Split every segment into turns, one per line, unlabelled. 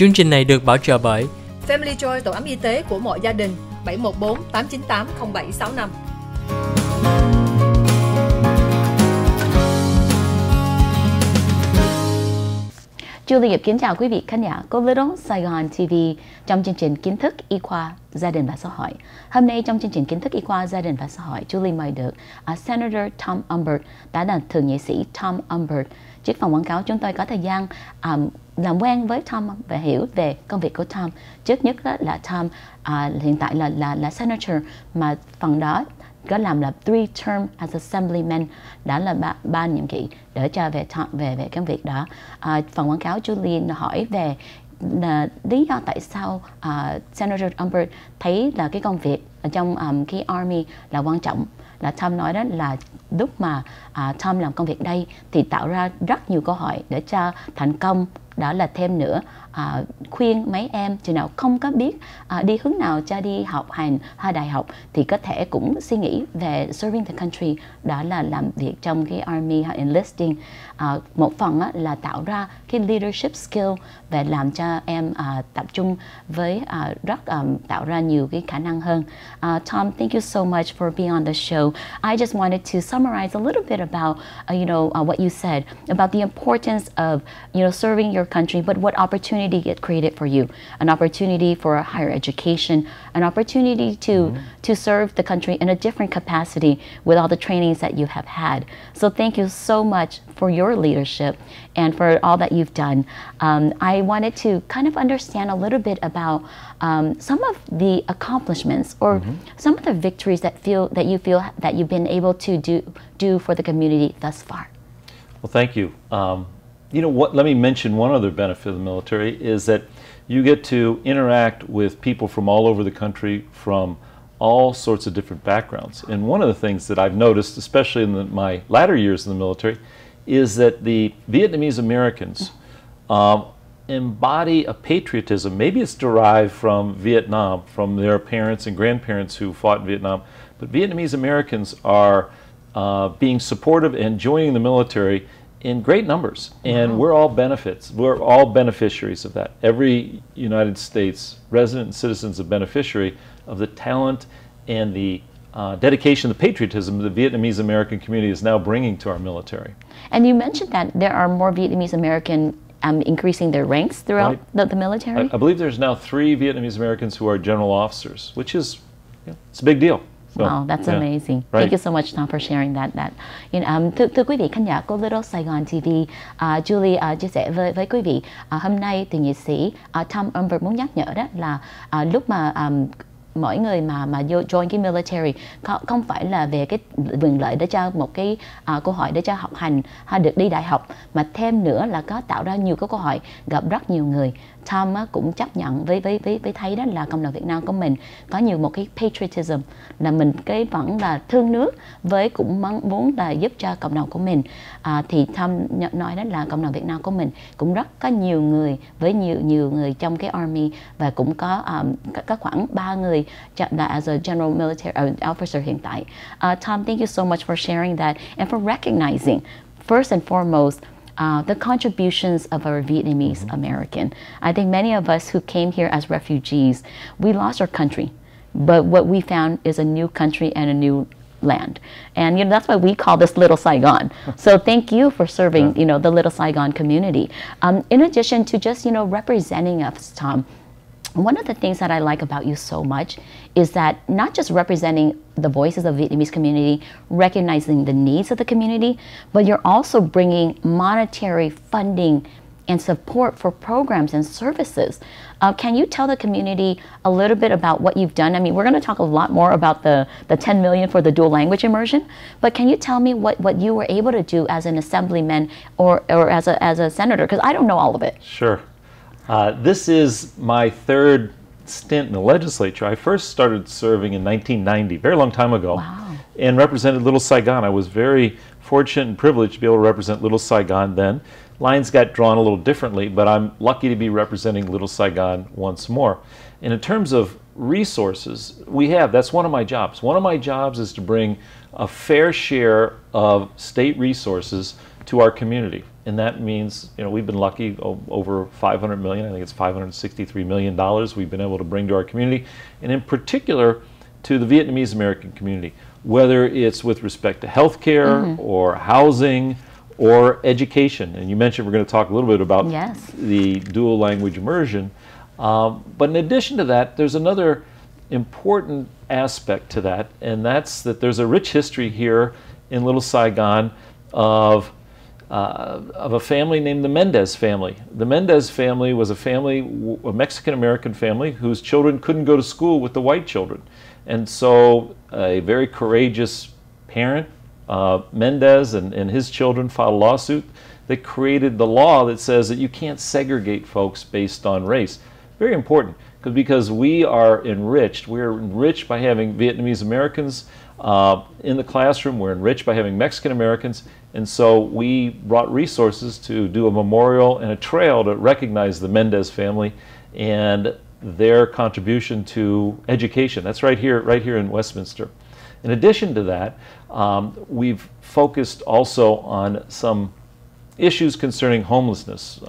Chương trình này được bảo trợ bởi
Family Joy, tổ ấm y tế của mọi gia đình, 714 898 0765.
Julie kính chào quý vị khán giả của Little Saigon TV trong chương trình Kiến thức Y khoa Gia đình và Xã hội. Hôm nay trong chương trình Kiến thức Y khoa Gia đình và Xã hội, Julie mời được Senator Tom Umbert, đã là thượng nghị sĩ Tom Umbert. Trước phòng quảng cáo chúng tôi có thời gian làm quen với Tom và hiểu về công việc của Tom. Trước nhất là Tom hiện tại là senator, mà phần đó có làm là 3 term as assemblyman, đã là ba nhiệm kỳ để cho về công việc đó. Phần quảng cáo Julie hỏi về lý do tại sao Senator Umbert thấy là cái công việc ở trong cái Army là quan trọng. Là Tom nói đó là lúc mà Tom làm công việc đây thì tạo ra rất nhiều câu hỏi để cho thành công. Đó là thêm nữa khuyên mấy em chừng nào không có biết đi hướng nào cho đi học hành hay đại học thì có thể cũng suy nghĩ về serving the country, đó là làm việc trong cái army hay enlisting. Một phần là tạo ra cái leadership skill và làm cho em tập trung với tạo ra nhiều cái khả năng hơn. Tom, thank you so much for being on the show. I just wanted to summarize a little bit about what you said about the importance of serving your country, but what opportunity get created for you? An opportunity for a higher education, an opportunity to serve the country in a different capacity with all the trainings that you have had. So thank you so much for your leadership and for all that you've done. I wanted to kind of understand a little bit about some of the accomplishments or some of the victories that you feel that you've been able to do for the community thus far.
Well, thank you. Let me mention one other benefit of the military is that you get to interact with people from all over the country from all sorts of different backgrounds. And one of the things that I've noticed, especially in my latter years in the military, is that the Vietnamese Americans embody a patriotism. Maybe it's derived from Vietnam, from their parents and grandparents who fought in Vietnam, but Vietnamese Americans are being supportive and joining the military in great numbers, and we're all beneficiaries of that. Every United States resident and citizen is a beneficiary of the talent and the dedication, the patriotism the Vietnamese American community is now bringing to our military.
And you mentioned that there are more Vietnamese American increasing their ranks throughout the military?
I believe there's now 3 Vietnamese Americans who are general officers, which is it's a big deal.
Wow, that's amazing. Thank you so much, Tom, for sharing that. Thưa quý vị khán giả của Little Saigon TV, Julie chia sẻ với quý vị, hôm nay thì nghị sĩ Tom Umbert muốn nhắc nhở đó là lúc mà mỗi người mà join cái military không phải là về cái quyền lợi để cho một cái câu hỏi để cho học hành hay được đi đại học, mà thêm nữa là có tạo ra nhiều cái câu hỏi gặp rất nhiều người. Tom cũng chấp nhận với thấy đó là cộng đồng Việt Nam của mình có nhiều một cái patriotism, là mình cái vẫn là thương nước với cũng muốn là giúp cho cộng đồng của mình. Thì Tom nói đó là cộng đồng Việt Nam của mình cũng rất có nhiều người với nhiều người trong cái army, và cũng có khoảng 3 người là as a general military officer hiện tại. Tom, thank you so much for sharing that and for recognizing first and foremost the contributions of our Vietnamese American. I think many of us who came here as refugees, we lost our country, but what we found is a new country and a new land. And that's why we call this Little Saigon. So thank you for serving the Little Saigon community. In addition to just representing us, Tom, one of the things that I like about you so much is that not just representing the voices of the Vietnamese community, recognizing the needs of the community, but you're also bringing monetary funding and support for programs and services. Can you tell the community a little bit about what you've done? I mean, we're going to talk a lot more about the 10 million for the dual language immersion, but can you tell me what you were able to do as an assemblyman or as a senator? Because I don't know all of it.
Sure. This is my 3rd stint in the legislature. I first started serving in 1990, very long time ago, and represented Little Saigon. I was very fortunate and privileged to be able to represent Little Saigon then. Lines got drawn a little differently, but I'm lucky to be representing Little Saigon once more. And in terms of resources, that's one of my jobs. One of my jobs is to bring a fair share of state resources to our community. and that means, we've been lucky, over 500 million, I think it's $563 million we've been able to bring to our community, and in particular to the Vietnamese American community, whether it's with respect to healthcare or housing or education. And you mentioned we're going to talk a little bit about the dual language immersion. But in addition to that, there's another important aspect to that, and that's that there's a rich history here in Little Saigon of a family named the Mendez family. The Mendez family was a Mexican-American family whose children couldn't go to school with the white children. And so a very courageous parent, Mendez, and his children filed a lawsuit that created the law that says that you can't segregate folks based on race. Very important, because we are enriched. We're enriched by having Vietnamese Americans in the classroom. We're enriched by having Mexican Americans. And so we brought resources to do a memorial and a trail to recognize the Mendez family and their contribution to education. That's right here in Westminster. In addition to that, we've focused also on some issues concerning homelessness,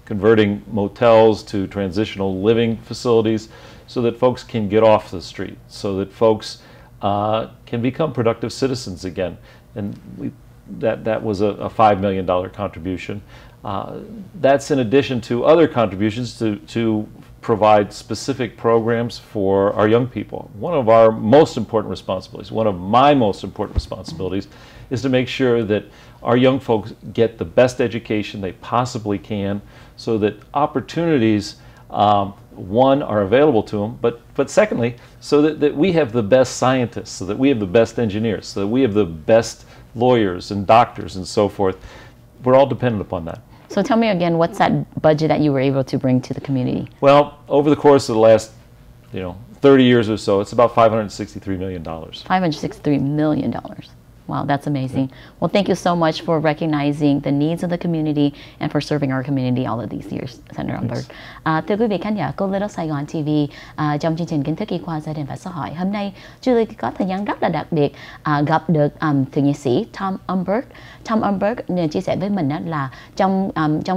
converting motels to transitional living facilities so that folks can get off the street, so that folks can become productive citizens again. And that was a $5 million contribution. That's in addition to other contributions to provide specific programs for our young people. One of our most important responsibilities, one of my most important responsibilities, is to make sure that our young folks get the best education they possibly can so that opportunities, one, are available to them, but secondly, so that we have the best scientists, so that we have the best engineers, so that we have the best lawyers and doctors and so forth. We're all dependent upon that.
So tell me again, what's that budget that you were able to bring to the community?
Well, over the course of the last, 30 years or so, it's about $563 million.
$563 million. Wow, that's amazing. Well, thank you so much for recognizing the needs of the community and for serving our community all of these years, Senator Umberg. Thưa quý vị khán giả của Little Saigon TV, trong chương trình Kiến thức y khoa gia đình và xã hội, hôm nay Julie có thời gian rất là đặc biệt gặp được thượng nghị sĩ Tom Umberg. Tom Umberg chia sẻ với mình là trong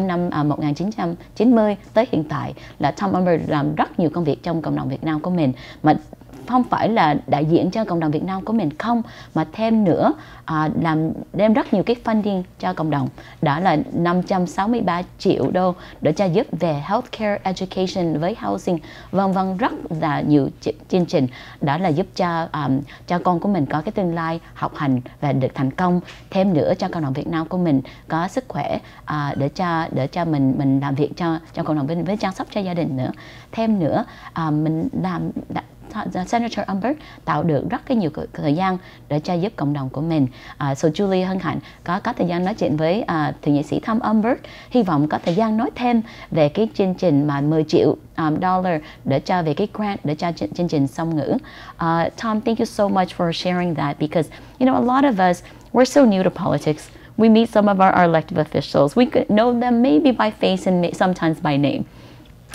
năm 1990 tới hiện tại là Tom Umberg làm rất nhiều công việc trong cộng đồng Việt Nam của mình, mà không phải là đại diện cho cộng đồng Việt Nam của mình không, mà thêm nữa đem rất nhiều cái funding cho cộng đồng, đó là 563 triệu đô để cho giúp về healthcare, education với housing, vân vân, rất là nhiều chương trình đó là giúp cho con của mình có cái tương lai học hành và được thành công, thêm nữa cho cộng đồng Việt Nam của mình có sức khỏe để cho mình làm việc cho cộng đồng với chăm sóc cho gia đình nữa, thêm nữa mình làm Senator Umberg tạo được rất nhiều thời gian để cho giúp cộng đồng của mình. So Julie hân hạnh có thời gian nói chuyện với thượng nghị sĩ Tom Umberg. Hy vọng có thời gian nói thêm về cái chương trình mà 10 triệu dollar để cho về cái grant để cho chương trình song ngữ. Tom, thank you so much for sharing that, because a lot of us, we're so new to politics. We meet some of our elected officials. We could know them maybe by face and sometimes by name,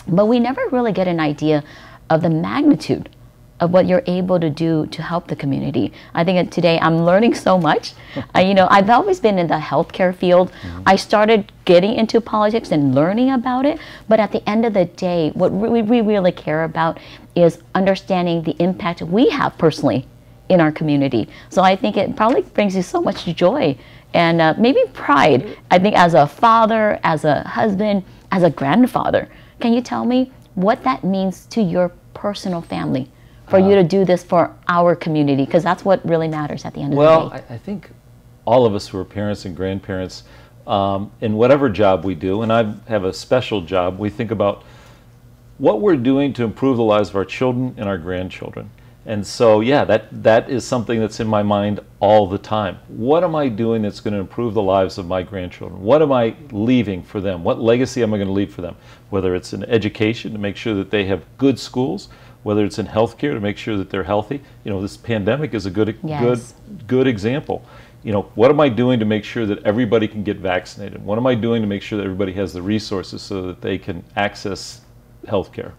but we never really get an idea of the magnitude of what you're able to do to help the community. I think today I'm learning so much. I've always been in the healthcare field. I started getting into politics and learning about it, but at the end of the day, what we really care about is understanding the impact we have personally in our community. So I think it probably brings you so much joy and maybe pride, I think, as a father, as a husband, as a grandfather. Can you tell me what that means to your personal family for you to do this for our community? Because that's what really matters at the end of the day.
Well, I think all of us who are parents and grandparents, in whatever job we do, and I have a special job, we think about what we're doing to improve the lives of our children and our grandchildren. And so, yeah, that is something that's in my mind all the time. What am I doing that's going to improve the lives of my grandchildren? What am I leaving for them? What legacy am I going to leave for them? Whether it's in education, to make sure that they have good schools, whether it's in healthcare, to make sure that they're healthy. This pandemic is a good example. What am I doing to make sure that everybody can get vaccinated? What am I doing to make sure that everybody has the resources so that they can access healthcare?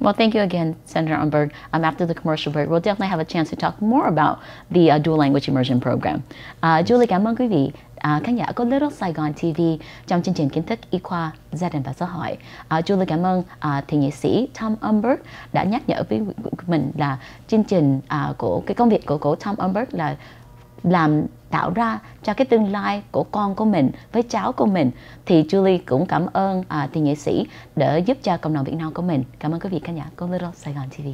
Well, thank you again, Senator Umberg. After the commercial break, we'll definitely have a chance to talk more about the dual language immersion program. Julie, cảm ơn quý vị khán giả của Little Saigon TV trong chương trình kiến thức y khoa gia đình và xã hội. Julie cảm ơn thượng nghị sĩ Tom Umberg đã nhắc nhở với mình là chương trình của cái công việc của Tom Umberg là làm tạo ra cho cái tương lai của con của mình với cháu của mình. Thì Julie cũng cảm ơn thượng nghị sĩ để giúp cho cộng đồng Việt Nam của mình. Cảm ơn quý vị khán giả của Little Saigon TV.